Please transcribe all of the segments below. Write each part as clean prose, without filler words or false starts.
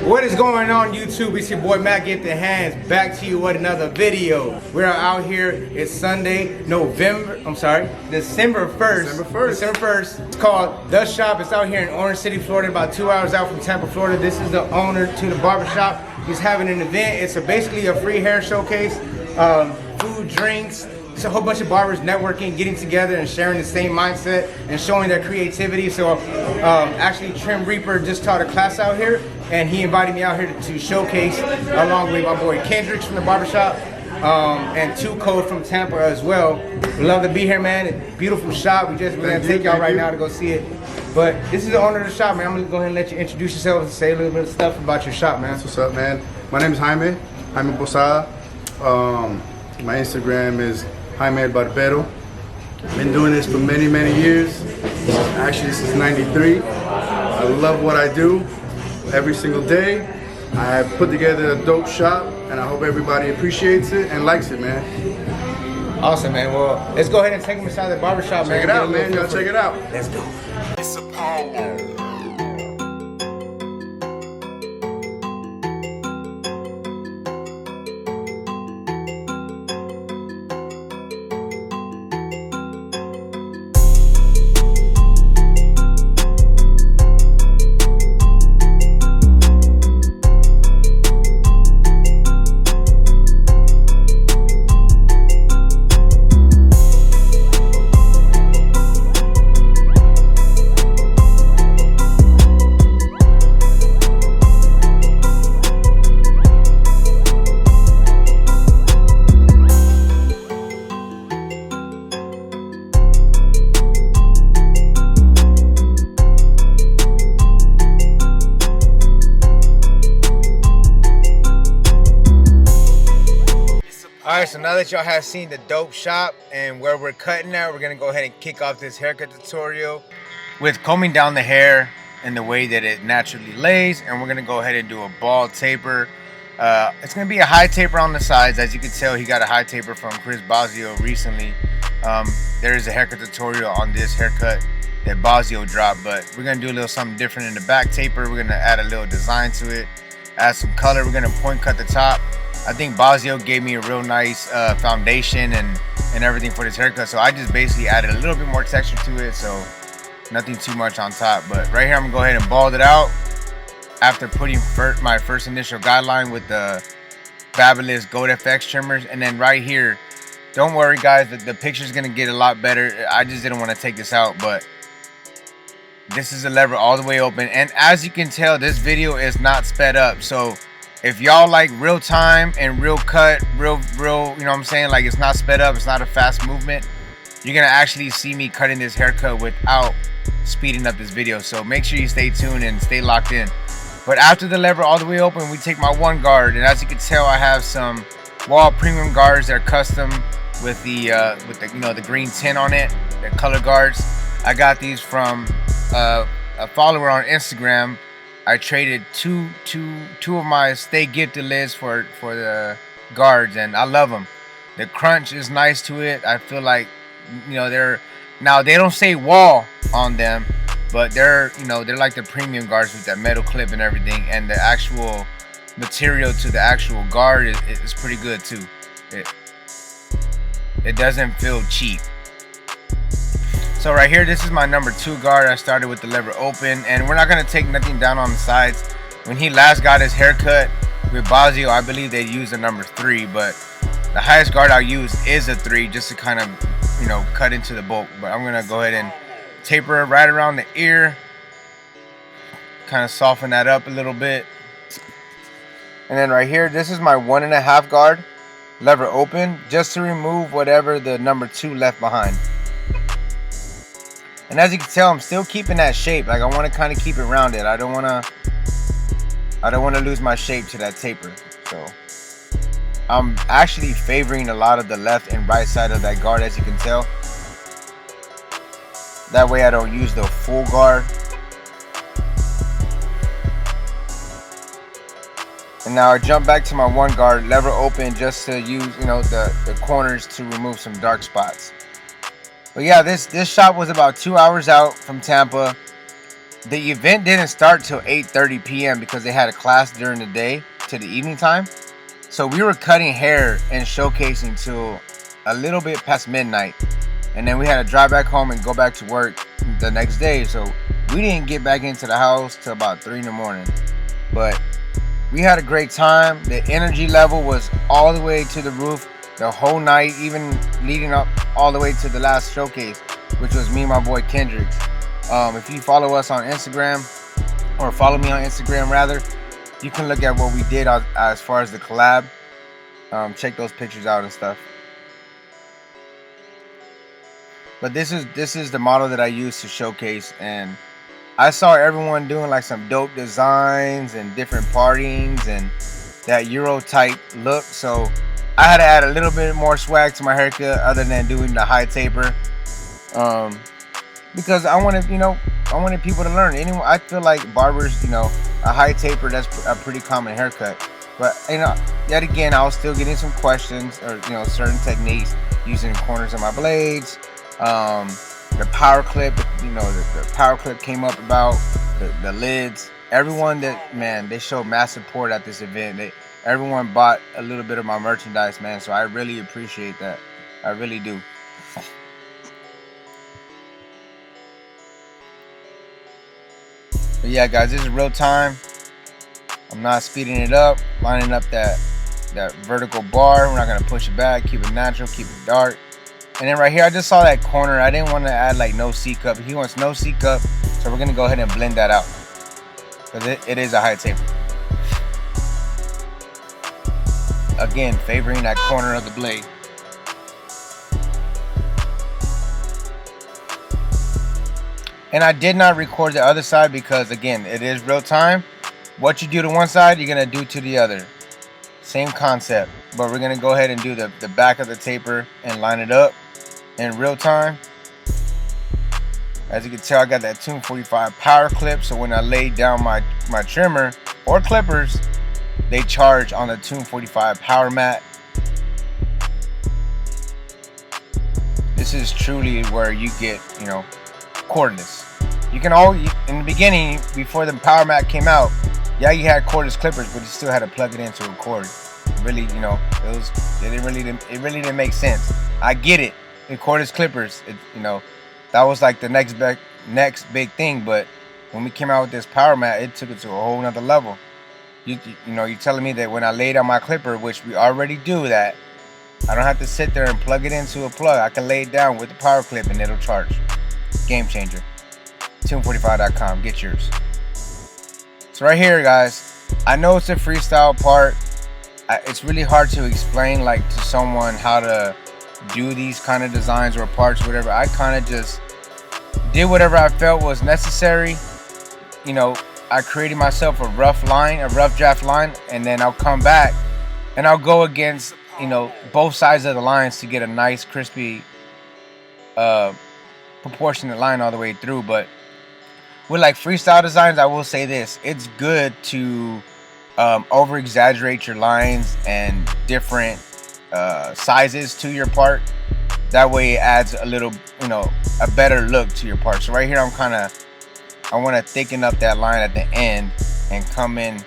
What is going on YouTube? It's your boy Matt Get the Hands back to you with another video. We're out here. It's Sunday, December 1st. December 1st. It's called The Shop. It's out here in Orange City, Florida, about 2 hours out from Tampa, Florida. This is the owner to the barbershop. He's having an event. It's basically a free hair showcase, food, drinks. It's a whole bunch of barbers networking, getting together and sharing the same mindset and showing their creativity. So actually Trim Reaper just taught a class out here and he invited me out here to showcase along with my boy Kendricks from the barbershop and 2 Code from Tampa as well. We love to be here, man. Beautiful shop. We're gonna take y'all right now to go see it. But this is the owner of the shop, man. I'm gonna go ahead and let you introduce yourself and say a little bit of stuff about your shop, man. That's what's up, man. My name is Jaime Posada. My Instagram is Jaime El Barbero. Been doing this for many years, actually since '93. I love what I do every single day. I have put together a dope shop and I hope everybody appreciates it and likes it, man. Awesome, man. Well, let's go ahead and take them inside the barbershop, man. Check it out, man. Y'all check it out. Let's go. It's Apollo. Alright, so now that y'all have seen the dope shop and where we're cutting at, we're gonna go ahead and kick off this haircut tutorial with combing down the hair in the way that it naturally lays, and we're gonna go ahead and do a bald taper. It's gonna be a high taper on the sides. As you can tell, he got a high taper from Chris Bazio recently. There is a haircut tutorial on this haircut that Bazio dropped, but we're gonna do a little something different in the back taper. We're gonna add a little design to it, add some color. We're gonna point cut the top. I think Bazio gave me a real nice foundation and everything for this haircut, so I just basically added a little bit more texture to it, so nothing too much on top. But right here I'm gonna go ahead and bald it out after putting my first initial guideline with the fabulous Gold FX trimmers. And then right here, don't worry guys, the picture's gonna get a lot better. I just didn't want to take this out, but this is a lever all the way open, and as you can tell, this video is not sped up. So if y'all like real time and real cut, real, you know what I'm saying, like it's not sped up, it's not a fast movement, you're gonna actually see me cutting this haircut without speeding up this video. So make sure you stay tuned and stay locked in. But after the lever all the way open, we take my one guard, and as you can tell, I have some wall premium guards that are custom with the you know, the green tint on it, the color guards. I got these from a follower on Instagram. I traded two of my Stay Gifted lids for the guards, and I love them. The crunch is nice to it. I feel like, you know, they don't say wall on them, but they're like the premium guards with that metal clip and everything, and the actual material to the actual guard is pretty good too. It doesn't feel cheap. So right here, this is my number 2 guard. I started with the lever open, and we're not gonna take nothing down on the sides. When he last got his haircut with Bazio, I believe they used a number 3, but the highest guard I'll use is a 3, just to kind of, you know, cut into the bulk. But I'm gonna go ahead and taper right around the ear, kind of soften that up a little bit. And then right here, this is my 1.5 guard, lever open, just to remove whatever the number 2 left behind. And as you can tell, I'm still keeping that shape. Like, I want to kind of keep it rounded. I don't want to lose my shape to that taper. So I'm actually favoring a lot of the left and right side of that guard, as you can tell. That way I don't use the full guard. And now I jump back to my one guard, lever open, just to use, you know, the corners to remove some dark spots. But yeah, this shop was about 2 hours out from Tampa. the event didn't start till 8:30 p.m. because they had a class during the day to the evening time. So we were cutting hair and showcasing till a little bit past midnight. And then we had to drive back home and go back to work the next day. So we didn't get back into the house till about 3 in the morning. But we had a great time. The energy level was all the way to the roof the whole night, even leading up all the way to the last showcase, which was me and my boy Kendricks. If you follow us on Instagram, or follow me on Instagram rather, you can look at what we did as far as the collab. Check those pictures out and stuff. But this is the model that I use to showcase, and I saw everyone doing like some dope designs and different partings and that Euro type look. So I had to add a little bit more swag to my haircut other than doing the high taper. Because I wanted people to learn. Anyway, I feel like barbers, a high taper, that's a pretty common haircut. But yet again, I was still getting some questions or certain techniques using the corners of my blades. The power clip, the power clip came up about the lids. Everyone they showed massive support at this event. Everyone bought a little bit of my merchandise, man. So I really appreciate that. I really do. But yeah, guys, this is real time. I'm not speeding it up, lining up that vertical bar. We're not gonna push it back. Keep it natural. Keep it dark. And then right here, I just saw that corner. I didn't want to add like no C cup. He wants no C cup, so we're gonna go ahead and blend that out because it is a high taper. Again, favoring that corner of the blade. And I did not record the other side because, again, it is real time. What you do to one side, you're gonna do to the other. Same concept, but we're gonna go ahead and do the back of the taper and line it up in real time. As you can tell, I got that 245 power clip, so when I lay down my trimmer or clippers, they charge on the 245 power mat. This is truly where you get, cordless. You can in the beginning, before the power mat came out, yeah, you had cordless clippers, but you still had to plug it into a cord. It really, it really didn't make sense. I get it. The cordless clippers, that was like the next big thing. But when we came out with this power mat, it took it to a whole nother level. You're telling me that when I lay down my clipper, which we already do that, I don't have to sit there and plug it into a plug. I can lay it down with the power clip and it'll charge. Game changer. 245.com. Get yours. So right here, guys, I know it's a freestyle part. It's really hard to explain like to someone how to do these kind of designs or parts, whatever. I kind of just did whatever I felt was necessary. I created myself a rough draft line, and then I'll come back and I'll go against, both sides of the lines to get a nice, crispy, proportionate line all the way through. But with like freestyle designs, I will say this: it's good to over exaggerate your lines and different sizes to your part. That way it adds a little, a better look to your part. So right here, I want to thicken up that line at the end and come in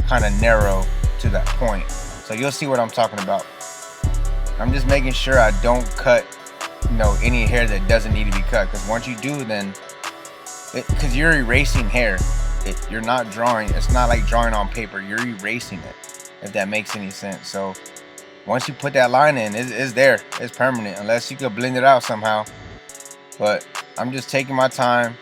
kind of narrow to that point. So you'll see what I'm talking about. I'm just making sure I don't cut, any hair that doesn't need to be cut. Because once you do, then, because you're erasing hair. You're not drawing. It's not like drawing on paper. You're erasing it, if that makes any sense. So once you put that line in, it's there. It's permanent, unless you could blend it out somehow. But I'm just taking my time.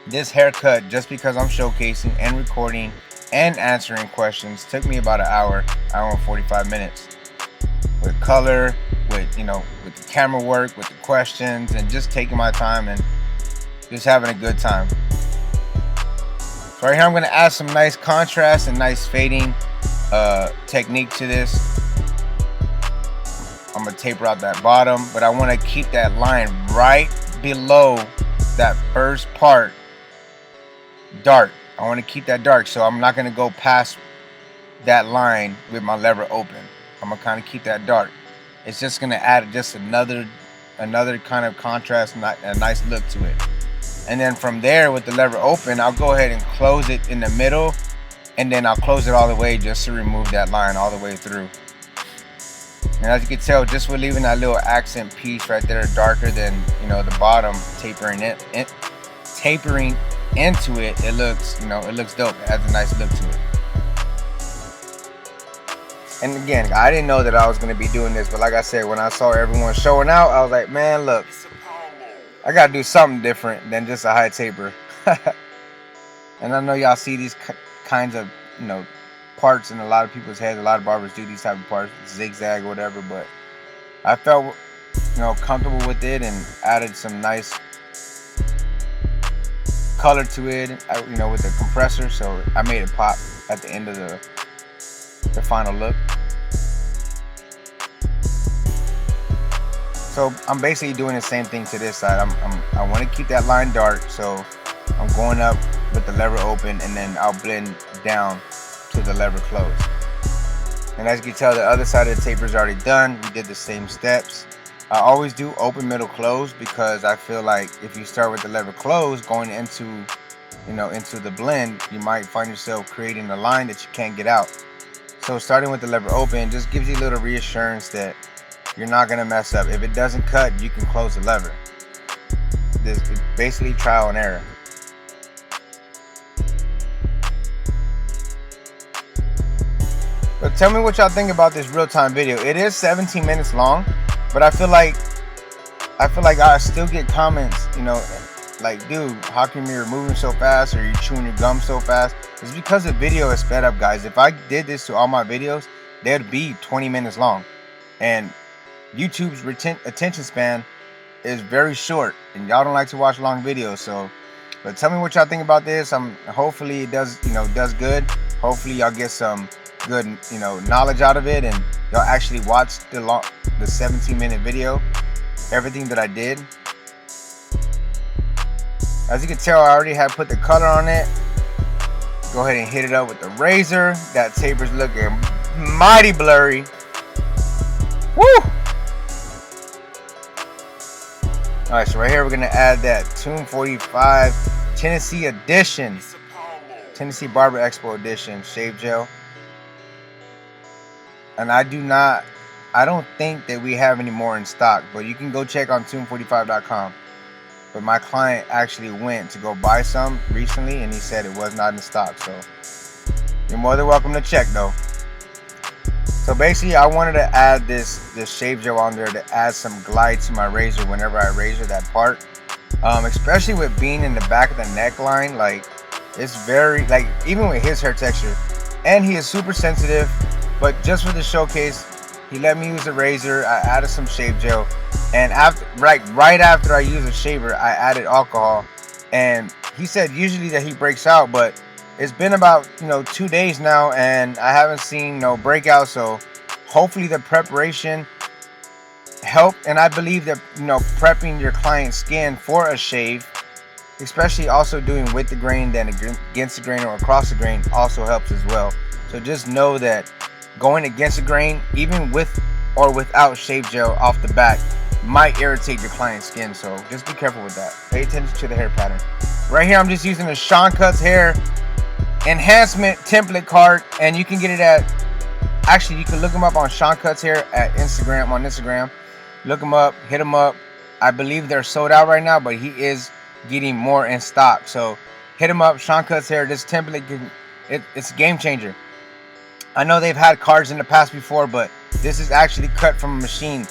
This haircut, just because I'm showcasing and recording and answering questions, took me about an hour and 45 minutes. With color, with the camera work, with the questions, and just taking my time and just having a good time. So right here, I'm going to add some nice contrast and nice fading technique to this. I'm going to taper out that bottom, but I want to keep that line right below that first part dark. I want to keep that dark, so I'm not going to go past that line with my lever open. I'm going to kind of keep that dark. It's just going to add just another kind of contrast, a nice look to it. And then from there, with the lever open, I'll go ahead and close it in the middle, and then I'll close it all the way just to remove that line all the way through. And as you can tell, just with leaving that little accent piece right there darker than, you know, the bottom, tapering into it, it looks, you know, it looks dope. It adds a nice look to it. And again, I didn't know that I was going to be doing this, but like I said, when I saw everyone showing out, I was like, man, look, I got to do something different than just a high taper. And I know y'all see these kinds of, you know, parts in a lot of people's heads. A lot of barbers do these type of parts, zigzag or whatever, but I felt, you know, comfortable with it and added some nice color to it, you know, with the compressor, so I made it pop at the end of the final look. So I'm basically doing the same thing to this side. I want to keep that line dark, so I'm going up with the lever open, and then I'll blend down to the lever close. And as you can tell, the other side of the taper is already done. We did the same steps. I always do open, middle, close, because I feel like if you start with the lever close going into, you know, into the blend, you might find yourself creating a line that you can't get out. So starting with the lever open just gives you a little reassurance that you're not gonna mess up. If it doesn't cut, you can close the lever. This is basically trial and error. But tell me what y'all think about this real-time video. It is 17 minutes long, but I feel like I still get comments, you know, like, dude, how come you're moving so fast, or you're chewing your gum so fast? It's because the video is sped up, guys. If I did this to all my videos, they'd be 20 minutes long. And YouTube's attention span is very short, and y'all don't like to watch long videos. So, but tell me what y'all think about this. Hopefully it does, you know, does good. Hopefully y'all get some good, you know, knowledge out of it, and y'all actually watch the 17-minute video, everything that I did. As you can tell, I already have put the color on it. Go ahead and hit it up with the razor. That taper's looking mighty blurry. Woo! Alright, so right here we're gonna add that Tune 45 Tennessee Edition, Tennessee Barber Expo Edition shave gel. And I don't think that we have any more in stock, but you can go check on tune45.com. But my client actually went to go buy some recently, and he said it was not in stock. So you're more than welcome to check, though. So basically, I wanted to add this shave gel on there to add some glide to my razor whenever I razor that part. Especially with being in the back of the neckline, like, it's very, like, even with his hair texture, and he is super sensitive. But just for the showcase, he let me use a razor. I added some shave gel, and right after I use a shaver, I added alcohol. And he said usually that he breaks out, but it's been about, you know, 2 days now, and I haven't seen no breakout. So hopefully the preparation helped, and I believe that, you know, prepping your client's skin for a shave, especially also doing with the grain than against the grain or across the grain, also helps as well. So just know that going against the grain, even with or without shave gel off the bat, might irritate your client's skin. So just be careful with that. Pay attention to the hair pattern. Right here, I'm just using a Sean Cuts Hair Enhancement template card, and you can get it at, actually, you can look him up on Sean Cuts Hair at Instagram, on Instagram. Look him up, hit him up. I believe they're sold out right now, but he is getting more in stock. So hit him up, Sean Cuts Hair. This template, it's a game changer. I know they've had cards in the past before, but this is actually cut from a machine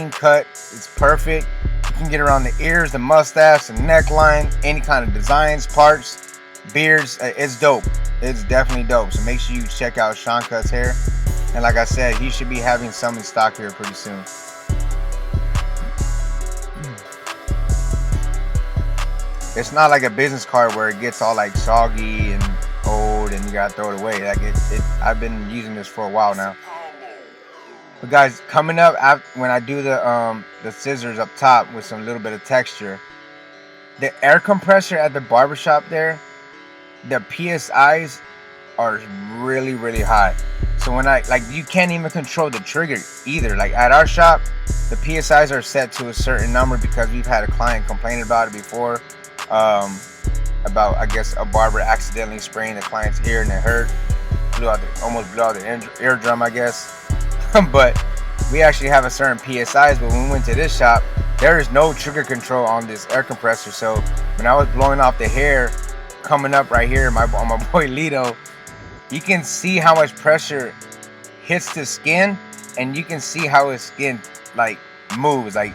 cut. It's perfect. You can get around the ears, the mustache, the neckline, any kind of designs, parts, beards. It's dope. It's definitely dope. So make sure you check out Sean Cuts Hair. And like I said, he should be having some in stock here pretty soon. It's not like a business card where it gets all like soggy and old and you gotta throw it away. Like I've been using this for a while now. But guys, coming up when I do the scissors up top with some little bit of texture, the air compressor at the barbershop there, the PSIs are really, really high. So when you can't even control the trigger either. Like at our shop, the PSIs are set to a certain number because we've had a client complain about it before. about, I guess, a barber accidentally spraying the client's ear and it hurt. Almost blew out the eardrum, I guess. But we actually have a certain PSIs, but when we went to this shop, there is no trigger control on this air compressor. So when I was blowing off the hair coming up right here on my boy Lito, you can see how much pressure hits the skin, and you can see how his skin like moves. Like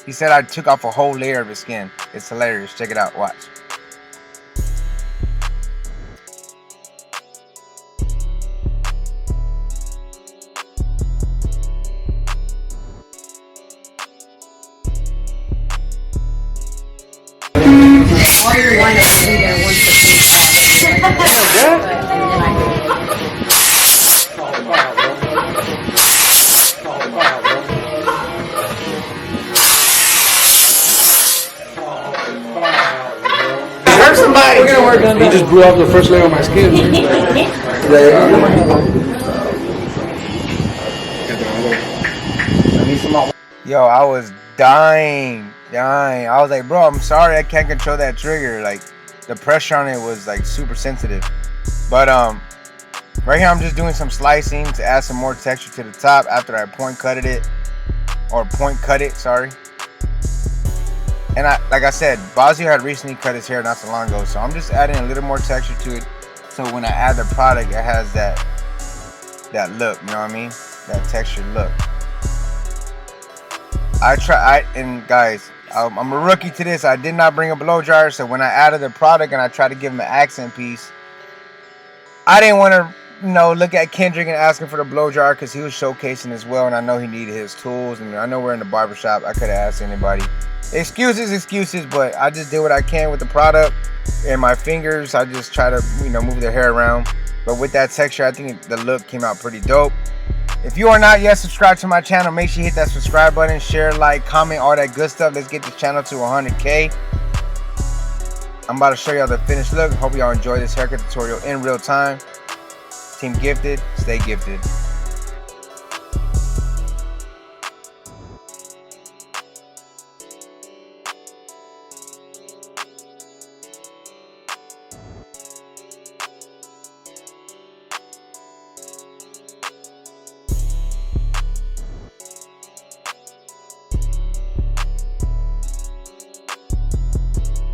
he said, I took off a whole layer of his skin. It's hilarious. Check it out. Watch. All your wines will be there once the food Hurt somebody. We're gonna work on that. He just blew off the first layer of my skin. Yo, I was dying. I was like, bro, I'm sorry, I can't control that trigger. Like, the pressure on it was like super sensitive. But right here I'm just doing some slicing to add some more texture to the top after I point cut it, sorry. And like I said, Bazio had recently cut his hair not so long ago, so I'm just adding a little more texture to it, so when I add the product, it has that look, you know what I mean? That textured look. And guys, I'm a rookie to this. I did not bring a blow dryer, so when I added the product and I tried to give him an accent piece, I didn't want to, look at Kendrick and ask him for the blow dryer because he was showcasing as well, and I know he needed his tools. And I know we're in the barbershop. I could have asked anybody. Excuses, but I just did what I can with the product and my fingers. I just try to, move their hair around. But with that texture, I think the look came out pretty dope. If you are not yet subscribed to my channel, make sure you hit that subscribe button, share, like, comment, all that good stuff. Let's get this channel to 100K. I'm about to show y'all the finished look. Hope y'all enjoy this haircut tutorial in real time. Team Gifted, stay gifted.